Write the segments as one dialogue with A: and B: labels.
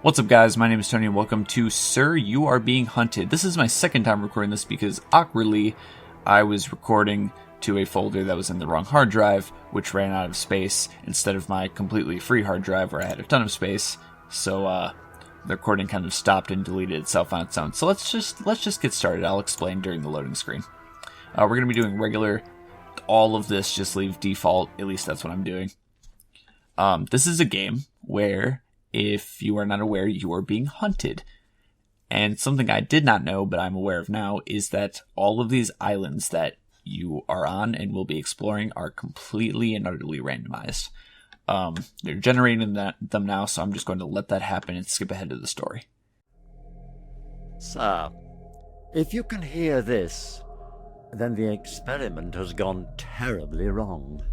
A: What's up, guys? My name is Tony and welcome to Sir, You Are Being Hunted. This is my second time recording this because, awkwardly, I was recording to a folder that was in the wrong hard drive, which ran out of space instead of my completely free hard drive where I had a ton of space. So, the recording kind of stopped and deleted itself on its own. So let's just get started. I'll explain during the loading screen. We're going to be doing regular. All of this just leave default. At least that's what I'm doing. This is a game where, if you are not aware, you are being hunted. And something I did not know, but I'm aware of now, is that all of these islands that you are on and will be exploring are completely and utterly randomized. They're generating them now, so I'm just going to let that happen and skip ahead to the story.
B: Sir, if you can hear this, then the experiment has gone terribly wrong.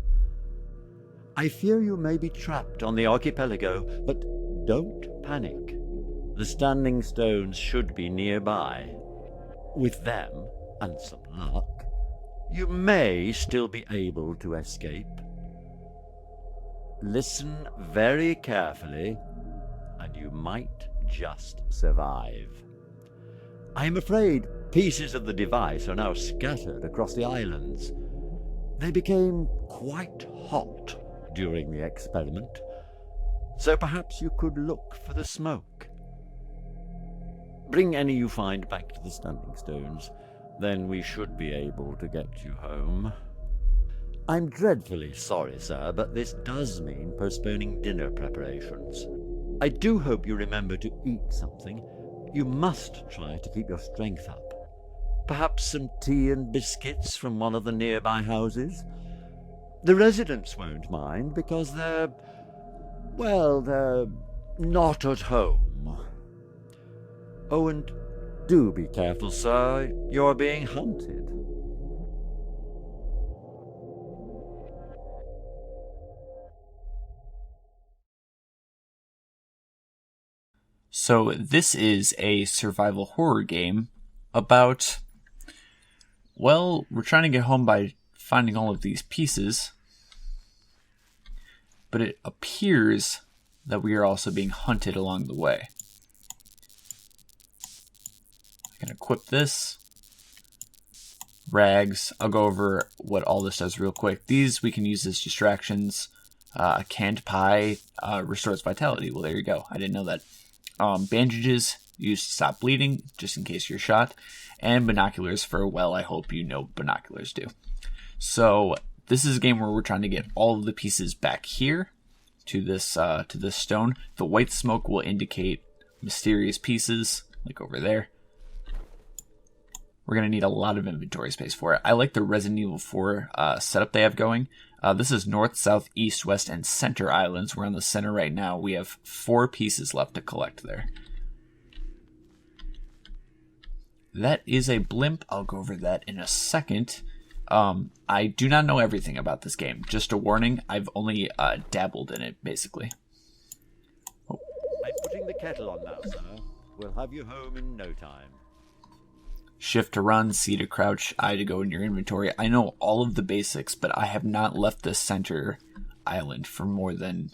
B: I fear you may be trapped on the archipelago, but don't panic. The standing stones should be nearby. With them, and some luck, you may still be able to escape. Listen very carefully, and you might just survive. I am afraid pieces of the device are now scattered across the islands. They became quite hot during the experiment, so perhaps you could look for the smoke. Bring any you find back to the standing stones, then we should be able to get you home. I'm dreadfully sorry, sir, but this does mean postponing dinner preparations. I do hope you remember to eat something. You must try to keep your strength up. Perhaps some tea and biscuits from one of the nearby houses? The residents won't mind because they're not at home. Oh, and do be careful, sir. You're being hunted.
A: So this is a survival horror game about, well, we're trying to get home by finding all of these pieces, but it appears that we are also being hunted along the way. I can equip this. Rags. I'll go over what all this does real quick. These we can use as distractions. Canned pie restores vitality. Well, there you go. I didn't know that. Bandages used to stop bleeding, just in case you're shot. And binoculars for, well, I hope you know binoculars do. So this is a game where we're trying to get all of the pieces back here to this stone. The white smoke will indicate mysterious pieces, like over there. We're going to need a lot of inventory space for it. I like the Resident Evil 4 setup they have going. This is north, south, east, west, and center islands. We're on the center right now. We have 4 pieces left to collect there. That is a blimp. I'll go over that in a second. I do not know everything about this game. Just a warning, I've only dabbled in it, basically.
B: Oh. I'm putting the kettle on now, sir. We'll have you home in no time.
A: Shift to run, C to crouch, I to go in your inventory. I know all of the basics, but I have not left the center island for more than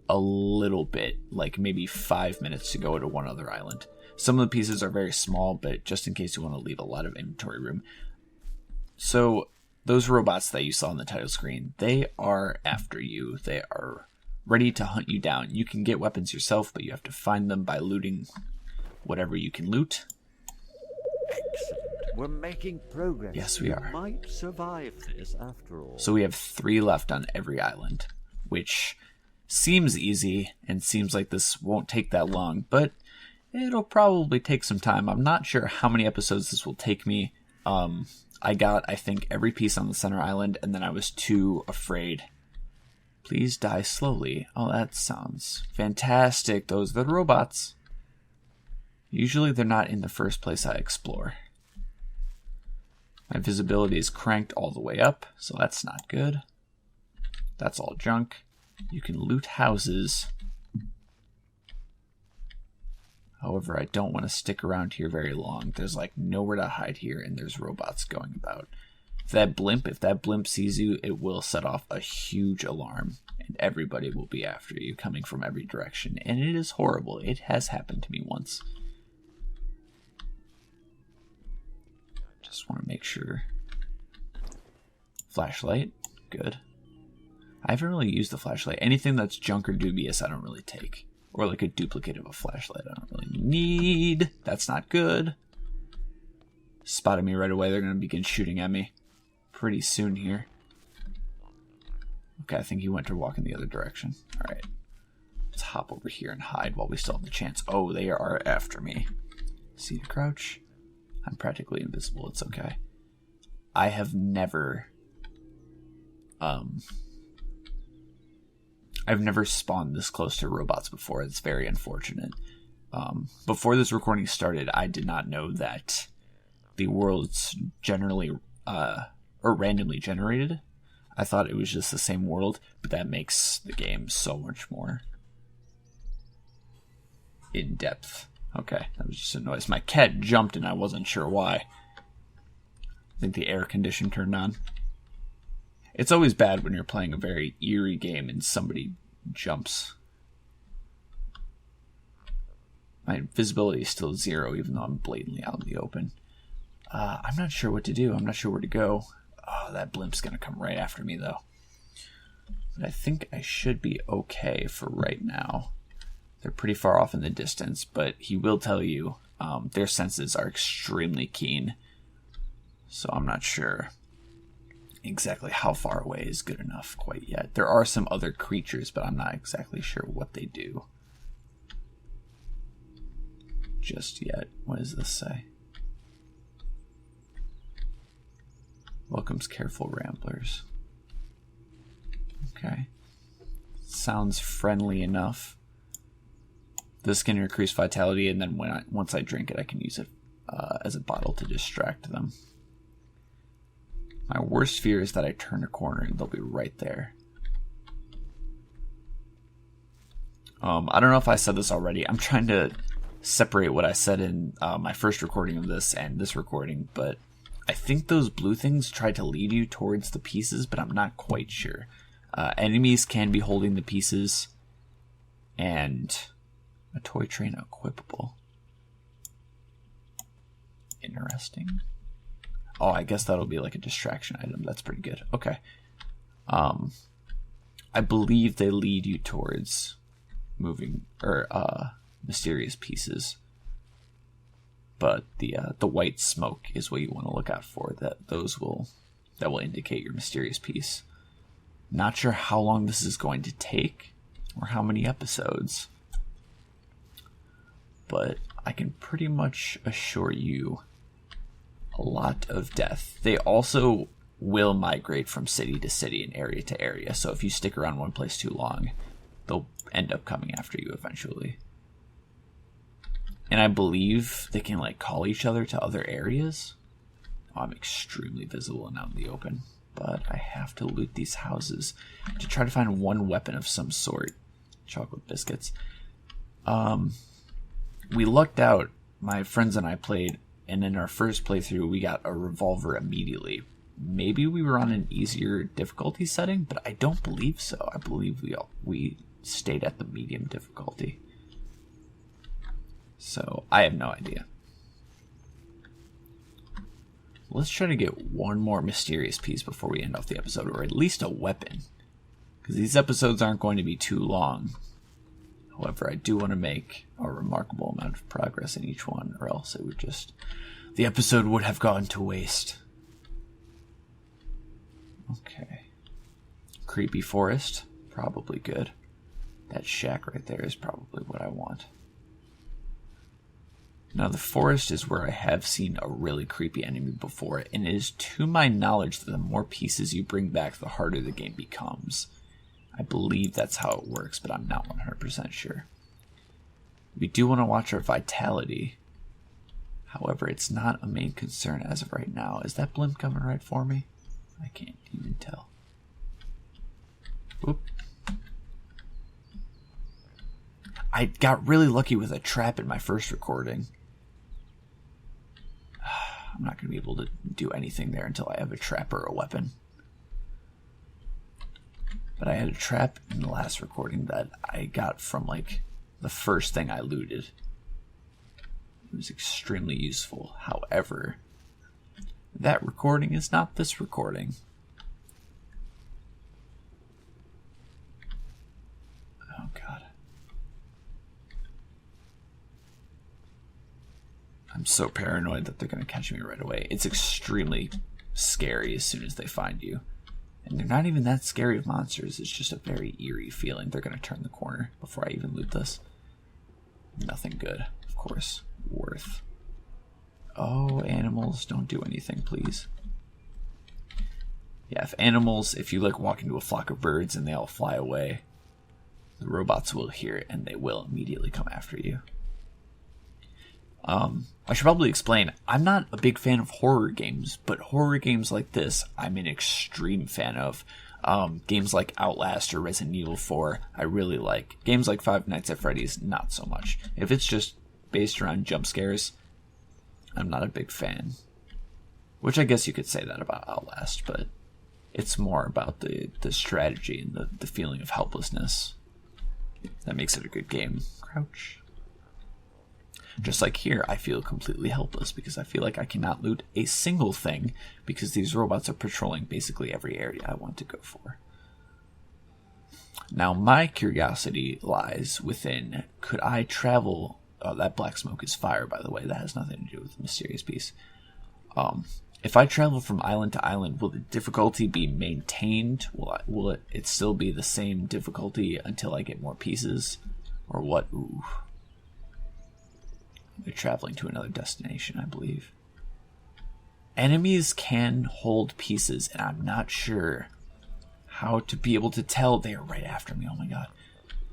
A: a little bit, like maybe 5 minutes to go to one other island. Some of the pieces are very small, but just in case you want to leave a lot of inventory room. So those robots that you saw on the title screen, they are after you. They are ready to hunt you down. You can get weapons yourself, but you have to find them by looting whatever you can loot.
B: Excellent. We're making progress.
A: Yes, we are.
B: We might survive this after all.
A: So we have 3 left on every island, which seems easy and seems like this won't take that long, but it'll probably take some time. I'm not sure how many episodes this will take me. I got, I think, every piece on the center island, and then I was too afraid. Please die slowly. Oh, that sounds fantastic. Those are the robots. Usually they're not in the first place I explore. My visibility is cranked all the way up, so that's not good. That's all junk. You can loot houses. However, I don't want to stick around here very long. There's like nowhere to hide here, and there's robots going about. If that blimp sees you, it will set off a huge alarm, and everybody will be after you, coming from every direction. And it is horrible. It has happened to me once. Just want to make sure. Flashlight. Good. I haven't really used the flashlight. Anything that's junk or dubious, I don't really take. Or like a duplicate of a flashlight, I don't really need. That's not good. Spotted me right away. They're going to begin shooting at me pretty soon here. Okay, I think he went to walk in the other direction. Alright. Let's hop over here and hide while we still have the chance. Oh, they are after me. See the crouch? I'm practically invisible. It's okay. I have never... I've never spawned this close to robots before. It's very unfortunate. Before this recording started, I did not know that the world's generally or randomly generated. I thought it was just the same world, but that makes the game so much more in depth. Okay, that was just a noise. My cat jumped and I wasn't sure why. I think the air condition turned on. It's always bad when you're playing a very eerie game and somebody jumps. My visibility is still 0, even though I'm blatantly out in the open. I'm not sure what to do. I'm not sure where to go. Oh, that blimp's going to come right after me, though. But I think I should be okay for right now. They're pretty far off in the distance, but he will tell you their senses are extremely keen. So I'm not sure exactly how far away is good enough quite yet. There are some other creatures, but I'm not exactly sure what they do just yet. What does this say? Welcomes careful ramblers. Okay. Sounds friendly enough. This can increase vitality, and then once I drink it, I can use it as a bottle to distract them. My worst fear is that I turn a corner and they'll be right there. I don't know if I said this already. I'm trying to separate what I said in my first recording of this and this recording, but I think those blue things try to lead you towards the pieces, but I'm not quite sure. Enemies can be holding the pieces, and a toy train equipable. Interesting. Oh, I guess that'll be like a distraction item. That's pretty good. Okay. I believe they lead you towards moving or mysterious pieces. But the white smoke is what you want to look out for. That will indicate your mysterious piece. Not sure how long this is going to take or how many episodes. But I can pretty much assure you a lot of death. They also will migrate from city to city and area to area. So if you stick around one place too long, they'll end up coming after you eventually. And I believe they can like call each other to other areas. Oh, I'm extremely visible and out in the open. But I have to loot these houses to try to find one weapon of some sort. Chocolate biscuits. We lucked out. My friends and I played, and in our first playthrough, we got a revolver immediately. Maybe we were on an easier difficulty setting, but I don't believe so. I believe we stayed at the medium difficulty. So, I have no idea. Let's try to get one more mysterious piece before we end off the episode, or at least a weapon. Because these episodes aren't going to be too long. However, I do want to make a remarkable amount of progress in each one, or else it would just... the episode would have gone to waste. Okay. Creepy forest. Probably good. That shack right there is probably what I want. Now, the forest is where I have seen a really creepy enemy before, and it is to my knowledge that the more pieces you bring back, the harder the game becomes. I believe that's how it works, but I'm not 100% sure. We do want to watch our vitality. However, it's not a main concern as of right now. Is that blimp coming right for me? I can't even tell. Oop. I got really lucky with a trap in my first recording. I'm not going to be able to do anything there until I have a trap or a weapon. But I had a trap in the last recording that I got from, like, the first thing I looted. It was extremely useful. However, that recording is not this recording. Oh, God. I'm so paranoid that they're going to catch me right away. It's extremely scary as soon as they find you. And they're not even that scary of monsters. It's just a very eerie feeling. They're going to turn the corner before I even loot this. Nothing good, of course. Worth. Oh, animals, don't do anything, please. Yeah, if you like walk into a flock of birds and they all fly away, the robots will hear it and they will immediately come after you. I should probably explain, I'm not a big fan of horror games, but horror games like this, I'm an extreme fan of. Games like Outlast or Resident Evil 4, I really like. Games like Five Nights at Freddy's, not so much. If it's just based around jump scares, I'm not a big fan. Which I guess you could say that about Outlast, but it's more about the strategy and the feeling of helplessness that makes it a good game. Crouch. Just like here, I feel completely helpless because I feel like I cannot loot a single thing because these robots are patrolling basically every area I want to go for. Now, my curiosity lies within, could I travel... Oh, that black smoke is fire, by the way. That has nothing to do with the mysterious piece. If I travel from island to island, will the difficulty be maintained? Will it still be the same difficulty until I get more pieces? Or what? Ooh. They're traveling to another destination, I believe. Enemies can hold pieces, and I'm not sure how to be able to tell. They are right after me, oh my god.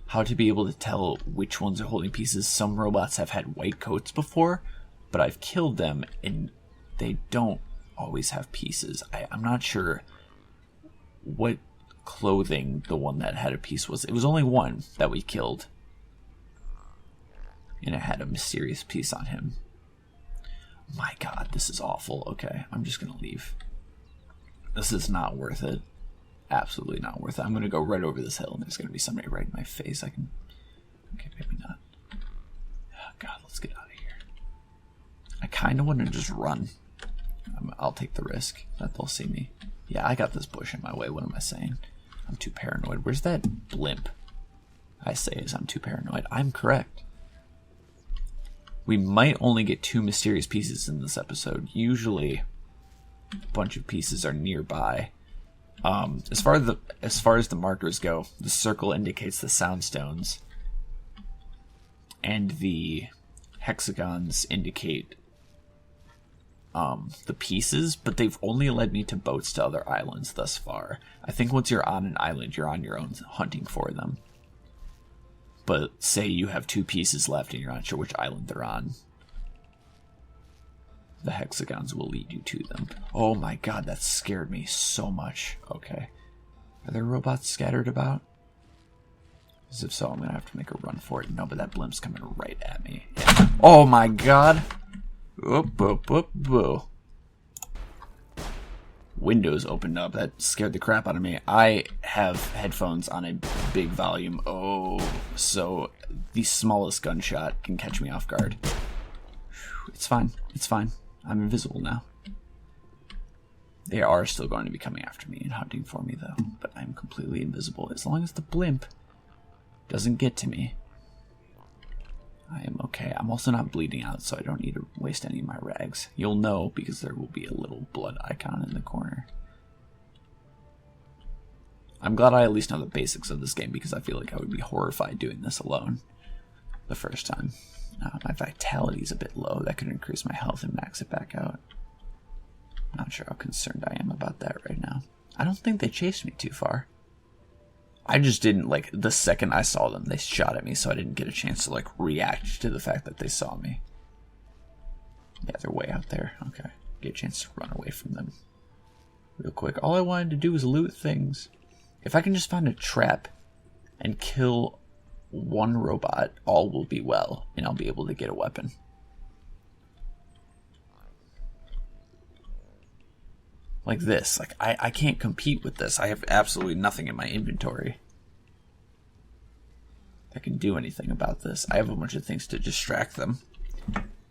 A: How to be able to tell which ones are holding pieces. Some robots have had white coats before, but I've killed them, and they don't always have pieces. I'm not sure what clothing the one that had a piece was. It was only one that we killed. And it had a mysterious piece on him. My god, this is awful. Okay, I'm just gonna leave. This is not worth it. Absolutely not worth it. I'm gonna go right over this hill and there's gonna be somebody right in my face. Okay, maybe not. Oh god, let's get out of here. I kinda wanna just run. I'll take the risk that they'll see me. Yeah, I got this bush in my way. What am I saying? I'm too paranoid. Where's that blimp? I say as I'm too paranoid. I'm correct. We might only get 2 mysterious pieces in this episode. Usually, a bunch of pieces are nearby. As far as the markers go, the circle indicates the soundstones, and the hexagons indicate the pieces. But they've only led me to boats to other islands thus far. I think once you're on an island, you're on your own hunting for them. But say you have 2 pieces left and you're not sure which island they're on, the hexagons will lead you to them. Oh my god, that scared me so much. Okay. Are there robots scattered about? As if so, I'm going to have to make a run for it. No, but that blimp's coming right at me. Yeah. Oh my god! Whoop, whoop, whoop, whoop. Windows opened up. That scared the crap out of me. I have headphones on a big volume. Oh, so the smallest gunshot can catch me off guard. It's fine. It's fine. I'm invisible now. They are still going to be coming after me and hunting for me, though. But I'm completely invisible. As long as the blimp doesn't get to me, I am okay. I'm also not bleeding out, so I don't need to waste any of my rags. You'll know because there will be a little blood icon in the corner. I'm glad I at least know the basics of this game because I feel like I would be horrified doing this alone the first time. My vitality is a bit low. That could increase my health and max it back out. Not sure how concerned I am about that right now. I don't think they chased me too far. I just didn't, like, the second I saw them, they shot at me, so I didn't get a chance to, like, react to the fact that they saw me. Yeah, they're way out there. Okay. Get a chance to run away from them real quick. All I wanted to do was loot things. If I can just find a trap and kill one robot, all will be well, and I'll be able to get a weapon. Like this. Like, I can't compete with this. I have absolutely nothing in my inventory that can do anything about this. I have a bunch of things to distract them.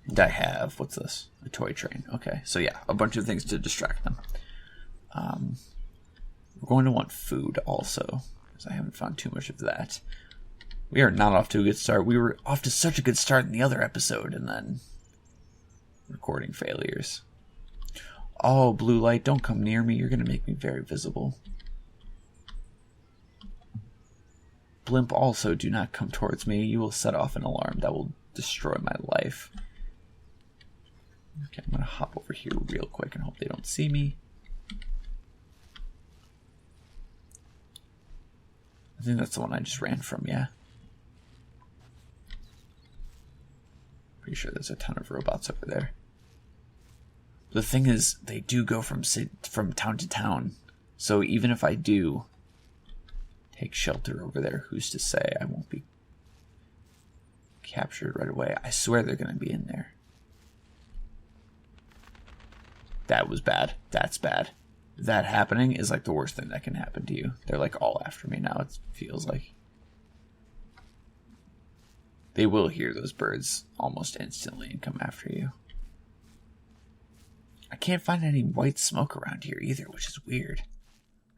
A: And I have, what's this? A toy train. Okay, so yeah, a bunch of things to distract them. We're going to want food also, because I haven't found too much of that. We are not off to a good start. We were off to such a good start in the other episode, and then recording failures. Oh, blue light, don't come near me. You're going to make me very visible. Blimp, also, do not come towards me. You will set off an alarm that will destroy my life. Okay, I'm going to hop over here real quick and hope they don't see me. I think that's the one I just ran from, yeah. Pretty sure there's a ton of robots over there. The thing is, they do go from town to town. So even if I do take shelter over there, who's to say I won't be captured right away? I swear they're going to be in there. That was bad. That's bad. That happening is like the worst thing that can happen to you. They're like all after me now, it feels like. They will hear those birds almost instantly and come after you. I can't find any white smoke around here either, which is weird.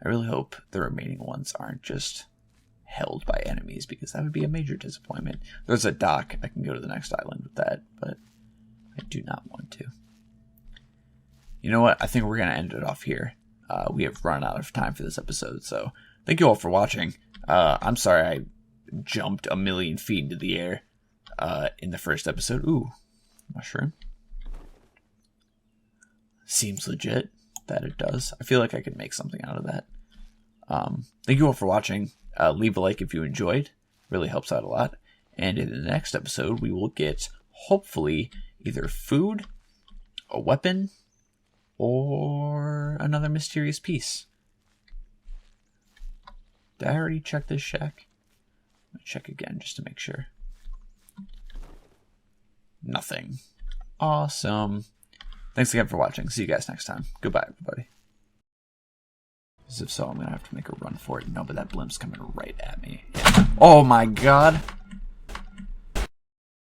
A: I really hope the remaining ones aren't just held by enemies, because that would be a major disappointment. There's a dock. I can go to the next island with that, but I do not want to. You know what? I think we're going to end it off here. We have run out of time for this episode, so thank you all for watching. I'm sorry I jumped a million feet into the air in the first episode. Ooh, mushroom. Seems legit that it does. I feel like I could make something out of that. Thank you all for watching. Leave a like if you enjoyed. Really helps out a lot. And in the next episode, we will get, hopefully, either food, a weapon, or another mysterious piece. Did I already check this shack? Let me check again just to make sure. Nothing. Awesome. Thanks again for watching. See you guys next time. Goodbye, everybody. As if so, I'm going to have to make a run for it. No, but that blimp's coming right at me. Yeah. Oh my god.